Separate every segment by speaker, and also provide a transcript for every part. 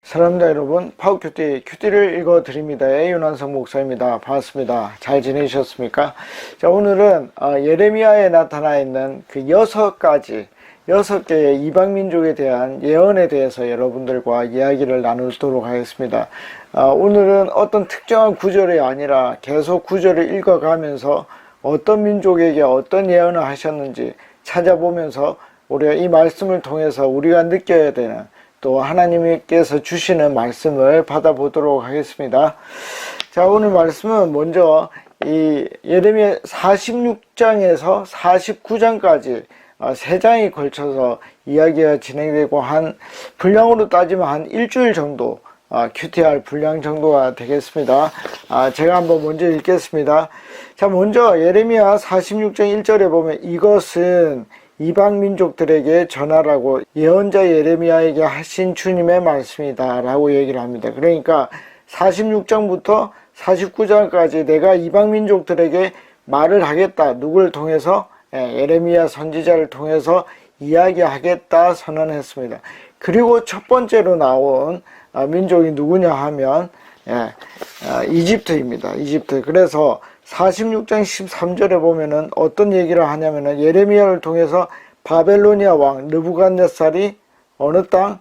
Speaker 1: 사랑합니다 여러분, 큐티를 읽어드립니다. 윤한성 목사입니다. 반갑습니다. 잘 지내셨습니까? 자, 오늘은 예레미야에 나타나 있는 그 6개의 이방민족에 대한 예언에 대해서 여러분들과 이야기를 나누도록 하겠습니다. 오늘은 어떤 특정한 구절이 아니라 계속 구절을 읽어가면서 어떤 민족에게 어떤 예언을 하셨는지 찾아보면서 우리가 이 말씀을 통해서 우리가 느껴야 되는, 또 하나님께서 주시는 말씀을 받아보도록 하겠습니다. 자, 오늘 말씀은 먼저 이 예레미야 46장에서 49장까지 3장이 걸쳐서 이야기가 진행되고, 한 분량으로 따지면 한 일주일 정도 QTR 분량 정도가 되겠습니다. 제가 한번 먼저 읽겠습니다. 자, 먼저 예레미야 46장 1절에 보면 이것은 이방 민족들에게 전하라고 예언자 예레미야에게 하신 주님의 말씀이다 라고 얘기를 합니다. 그러니까 46장부터 49장까지 내가 이방 민족들에게 말을 하겠다, 누구를 통해서? 예레미야 선지자를 통해서 이야기하겠다 선언했습니다. 그리고 첫 번째로 나온 민족이 누구냐 하면 이집트입니다. 이집트. 그래서 46장 13절에 보면은 어떤 얘기를 하냐면은 예레미야를 통해서 바벨로니아 왕 느부갓네살이 어느 땅?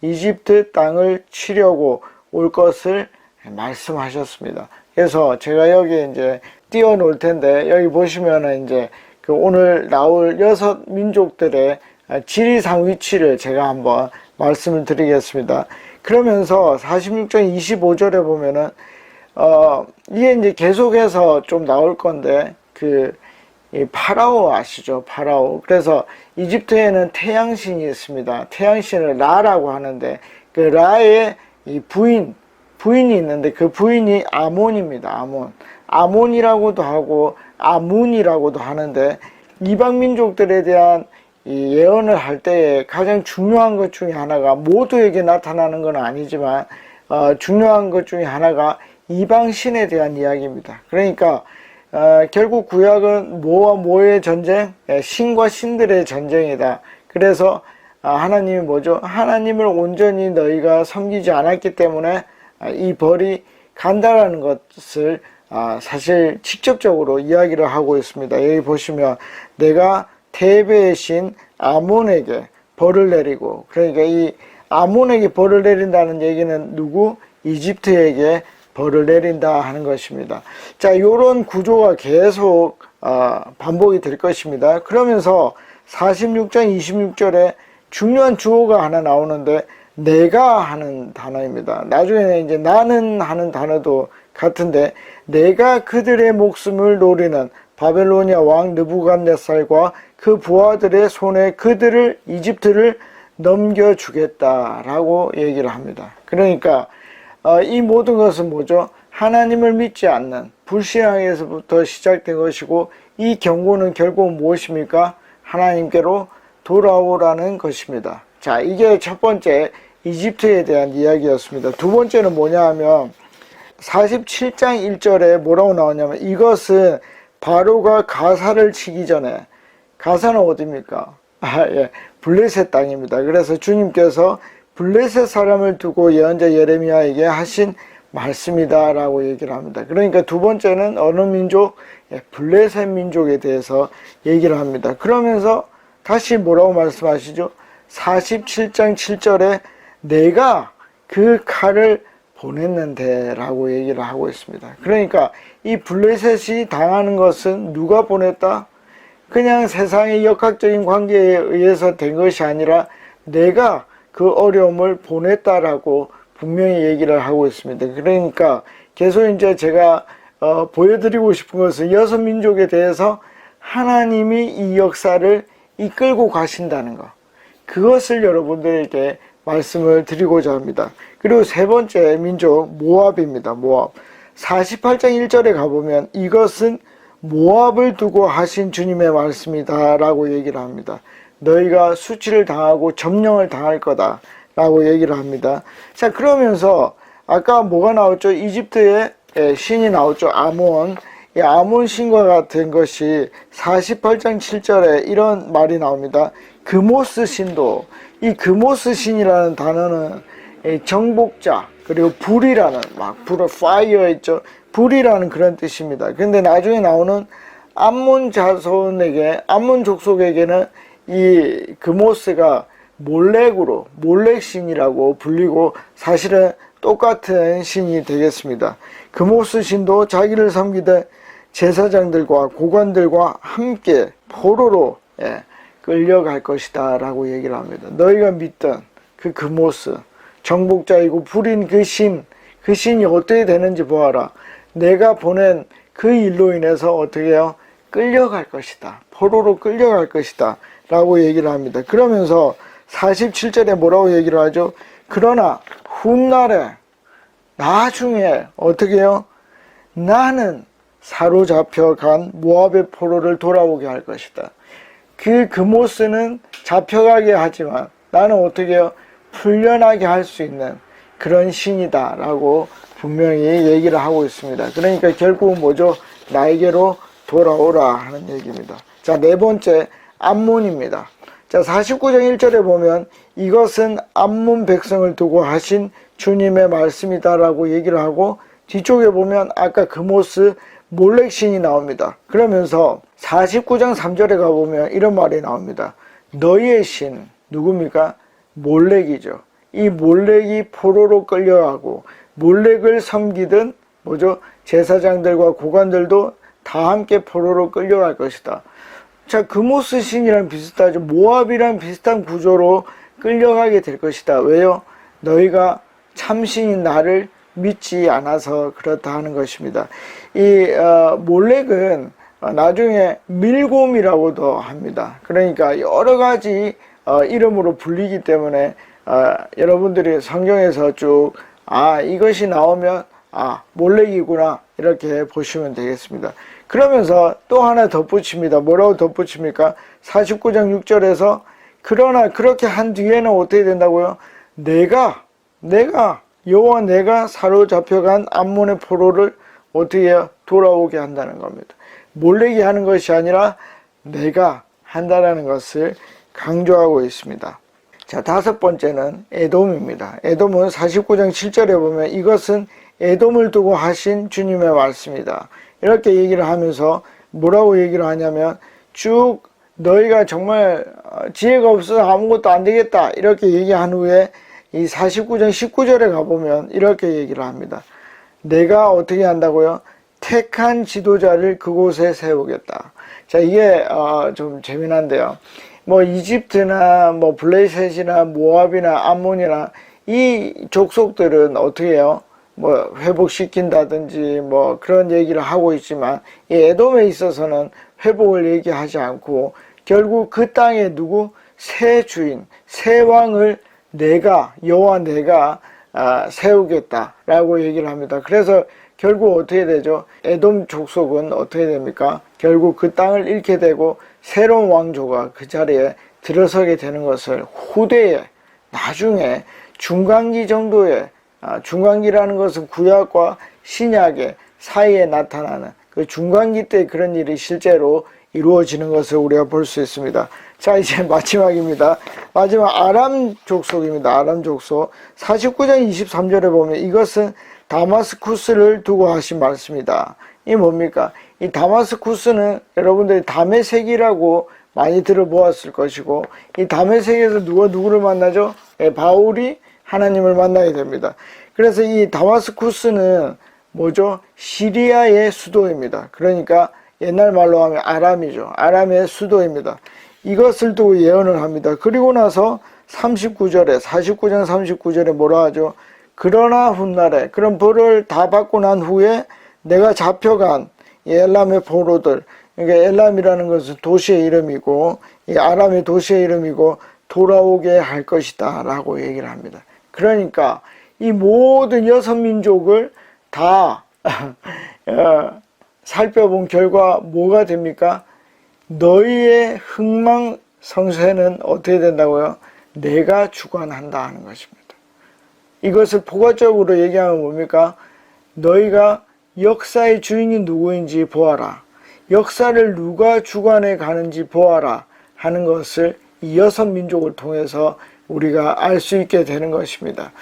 Speaker 1: 이집트 땅을 치려고 올 것을 말씀하셨습니다. 그래서 제가 여기 이제 띄워 놓을 텐데, 여기 보시면은 이제 그 오늘 나올 6민족들의 지리상 위치를 제가 한번 말씀을 드리겠습니다. 그러면서 46장 25절에 보면은 이게 이제 계속해서 좀 나올 건데, 이 파라오 아시죠? 파라오. 그래서 이집트에는 태양신이 있습니다. 태양신을 라라고 하는데, 그 라의 이 부인이 있는데, 그 부인이 아몬입니다. 아몬이라고도 하고 아문이라고도 하는데, 이방 민족들에 대한 이 예언을 할 때에 가장 중요한 것 중에 하나가, 모두에게 나타나는 건 아니지만 중요한 것 중에 하나가 이방신에 대한 이야기입니다. 그러니까 결국 구약은 뭐와 뭐의 전쟁? 신과 신들의 전쟁이다. 그래서 하나님이 뭐죠? 하나님을 온전히 너희가 섬기지 않았기 때문에 이 벌이 간다라는 것을 사실 직접적으로 이야기를 하고 있습니다. 여기 보시면 내가 테베의 신 아몬에게 벌을 내리고, 그러니까 이 아몬에게 벌을 내린다는 얘기는 누구? 이집트에게 벌을 내린다 하는 것입니다. 자, 요런 구조가 계속 반복이 될 것입니다. 그러면서 46장 26절에 중요한 주어가 하나 나오는데, 내가 하는 단어입니다. 나중에는 이제 나는 하는 단어도 같은데, 내가 그들의 목숨을 노리는 바벨로니아 왕 느부갓네살과 그 부하들의 손에 그들을, 이집트를 넘겨주겠다라고 얘기를 합니다. 그러니까 이 모든 것은 뭐죠? 하나님을 믿지 않는 불신앙에서부터 시작된 것이고, 이 경고는 결국 무엇입니까? 하나님께로 돌아오라는 것입니다. 자, 이게 첫 번째 이집트에 대한 이야기였습니다. 두 번째는 뭐냐 하면 47장 1절에 뭐라고 나오냐면, 이것은 바로가 가사를 치기 전에, 가사는 어디입니까? 블레셋 땅입니다. 그래서 주님께서 블레셋 사람을 두고 예언자 예레미야에게 하신 말씀이다 라고 얘기를 합니다. 그러니까 두 번째는 어느 민족? 블레셋 민족에 대해서 얘기를 합니다. 그러면서 다시 뭐라고 말씀하시죠? 47장 7절에 내가 그 칼을 보냈는데 라고 얘기를 하고 있습니다. 그러니까 이 블레셋이 당하는 것은 누가 보냈다? 그냥 세상의 역학적인 관계에 의해서 된 것이 아니라 내가 그 어려움을 보냈다라고 분명히 얘기를 하고 있습니다. 그러니까 계속 이제 제가 보여드리고 싶은 것은 6민족에 대해서 하나님이 이 역사를 이끌고 가신다는 것, 그것을 여러분들에게 말씀을 드리고자 합니다. 그리고 세 번째 민족 모압입니다. 모압. 48장 1절에 가보면 이것은 모압을 두고 하신 주님의 말씀이다 라고 얘기를 합니다. 너희가 수치를 당하고 점령을 당할 거다 라고 얘기를 합니다. 자, 그러면서 아까 뭐가 나왔죠? 이집트의 신이 나왔죠. 아몬. 이 아몬 신과 같은 것이 48장 7절에 이런 말이 나옵니다. 그모스 신도, 이 그모스 신이라는 단어는 정복자, 그리고 불이라는, 막 불을 파이어 있죠. 불이라는 그런 뜻입니다. 근데 나중에 나오는 암몬 자손에게, 암몬 족속에게는 이 그모스가 몰렉으로, 몰렉신이라고 불리고 사실은 똑같은 신이 되겠습니다. 그모스 신도 자기를 섬기던 제사장들과 고관들과 함께 포로로 끌려갈 것이다 라고 얘기를 합니다. 너희가 믿던 그 그모스, 정복자이고 불인 그 신이 어떻게 되는지 보아라. 내가 보낸 그 일로 인해서 어떻게 해요? 끌려갈 것이다. 포로로 끌려갈 것이다 라고 얘기를 합니다. 그러면서 47절에 뭐라고 얘기를 하죠? 그러나 훗날에 나중에 어떻게 해요? 나는 사로잡혀 간 모압의 포로를 돌아오게 할 것이다. 그 그모스는 잡혀가게 하지만 나는 어떻게 해요? 풀려나게 할 수 있는 그런 신이다 라고 분명히 얘기를 하고 있습니다. 그러니까 결국은 뭐죠? 나에게로 돌아오라 하는 얘기입니다. 자, 네 번째 암몬입니다. 자, 49장 1절에 보면 이것은 암몬 백성을 두고 하신 주님의 말씀이다 라고 얘기를 하고, 뒤쪽에 보면 아까 그모스 몰렉신이 나옵니다. 그러면서 49장 3절에 가보면 이런 말이 나옵니다. 너희의 신 누굽니까? 몰렉이죠. 이 몰렉이 포로로 끌려가고 몰렉을 섬기던 뭐죠? 제사장들과 고관들도 다 함께 포로로 끌려갈 것이다. 자, 그모스 신이랑 비슷하죠. 모압이랑 비슷한 구조로 끌려가게 될 것이다. 왜요? 너희가 참신인 나를 믿지 않아서 그렇다 하는 것입니다. 이 몰렉은 나중에 밀곰이라고도 합니다. 그러니까 여러 가지 이름으로 불리기 때문에 여러분들이 성경에서 쭉 이것이 나오면 몰렉이구나 이렇게 보시면 되겠습니다. 그러면서 또 하나 덧붙입니다. 뭐라고 덧붙입니까? 49장 6절에서 그러나 그렇게 한 뒤에는 어떻게 된다고요? 내가 여호와 내가 사로잡혀간 암몬의 포로를 어떻게 해요? 돌아오게 한다는 겁니다. 몰렉이 하는 것이 아니라 내가 한다라는 것을 강조하고 있습니다. 자, 다섯 번째는 에돔입니다. 에돔은 49장 7절에 보면 이것은 에돔을 두고 하신 주님의 말씀이다. 이렇게 얘기를 하면서 뭐라고 얘기를 하냐면 쭉 너희가 정말 지혜가 없어서 아무것도 안 되겠다 이렇게 얘기한 후에 이 49장 19절에 가보면 이렇게 얘기를 합니다. 내가 어떻게 한다고요? 택한 지도자를 그곳에 세우겠다. 자, 이게 좀 재미난데요. 뭐 이집트나 뭐 블레셋이나 모압이나 암몬이나 이 족속들은 어떻게 해요? 뭐 회복시킨다든지 뭐 그런 얘기를 하고 있지만 이 에돔에 있어서는 회복을 얘기하지 않고 결국 그 땅에 누구? 새 주인, 새 왕을 여호와 내가 세우겠다라고 얘기를 합니다. 그래서 결국 어떻게 되죠? 에돔 족속은 어떻게 됩니까? 결국 그 땅을 잃게 되고 새로운 왕조가 그 자리에 들어서게 되는 것을 후대에 나중에 중간기 정도에 중간기라는 것은 구약과 신약의 사이에 나타나는 그 중간기 때 그런 일이 실제로 이루어지는 것을 우리가 볼 수 있습니다. 자, 이제 마지막입니다. 마지막 아람 족속입니다. 아람 족속 49장 23절에 보면 이것은 다마스쿠스를 두고 하신 말씀이다. 이 뭡니까? 이 다마스쿠스는 여러분들이 다메섹이라고 많이 들어보았을 것이고 이 다메섹에서 누가 누구를 만나죠? 바울이 하나님을 만나게 됩니다. 그래서 이 다마스쿠스는 뭐죠? 시리아의 수도입니다. 그러니까 옛날 말로 하면 아람이죠. 아람의 수도입니다. 이것을 두고 예언을 합니다. 그리고 나서 49장 39절에 뭐라 하죠? 그러나 훗날에, 그런 벌을 다 받고 난 후에 내가 잡혀간 엘람의 포로들, 그러니까 엘람이라는 것은 도시의 이름이고 이 아람의 도시의 이름이고 돌아오게 할 것이다 라고 얘기를 합니다. 그러니까 이 모든 여섯 민족을 다 살펴본 결과 뭐가 됩니까? 너희의 흥망성쇠는 어떻게 된다고요? 내가 주관한다 하는 것입니다. 이것을 포괄적으로 얘기하면 뭡니까? 너희가 역사의 주인이 누구인지 보아라. 역사를 누가 주관해 가는지 보아라 하는 것을 이 여섯 민족을 통해서 우리가 알 수 있게 되는 것입니다.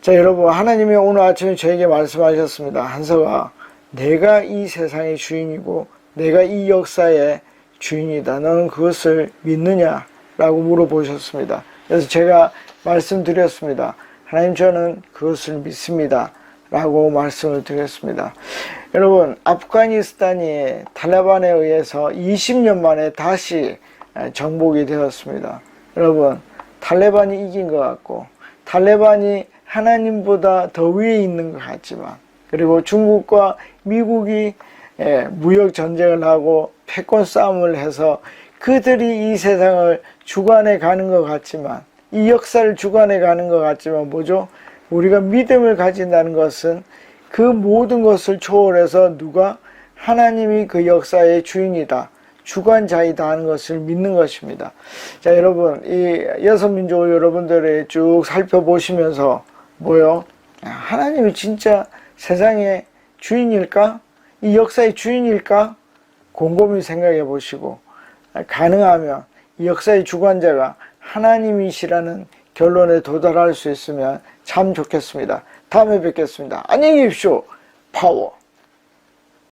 Speaker 1: 자, 여러분, 하나님이 오늘 아침에 저에게 말씀하셨습니다. 한서가, 내가 이 세상의 주인이고 내가 이 역사의 주인이다. 너는 그것을 믿느냐? 라고 물어보셨습니다. 그래서 제가 말씀드렸습니다. 하나님, 저는 그것을 믿습니다. 라고 말씀을 드렸습니다. 여러분, 아프가니스탄이 탈레반에 의해서 20년 만에 다시 정복이 되었습니다. 여러분, 탈레반이 이긴 것 같고 탈레반이 하나님보다 더 위에 있는 것 같지만, 그리고 중국과 미국이 무역 전쟁을 하고 패권 싸움을 해서 그들이 이 세상을 주관해 가는 것 같지만, 이 역사를 주관해 가는 것 같지만 뭐죠? 우리가 믿음을 가진다는 것은 그 모든 것을 초월해서 누가? 하나님이 그 역사의 주인이다, 주관자이다 하는 것을 믿는 것입니다. 자, 여러분, 이 여섯 민족을 여러분들이 쭉 살펴보시면서 뭐요? 하나님이 진짜 세상의 주인일까? 이 역사의 주인일까? 곰곰이 생각해 보시고, 가능하면 이 역사의 주관자가 하나님이시라는 결론에 도달할 수 있으면 참 좋겠습니다. 다음에 뵙겠습니다. 안녕히 계십시오. 파워.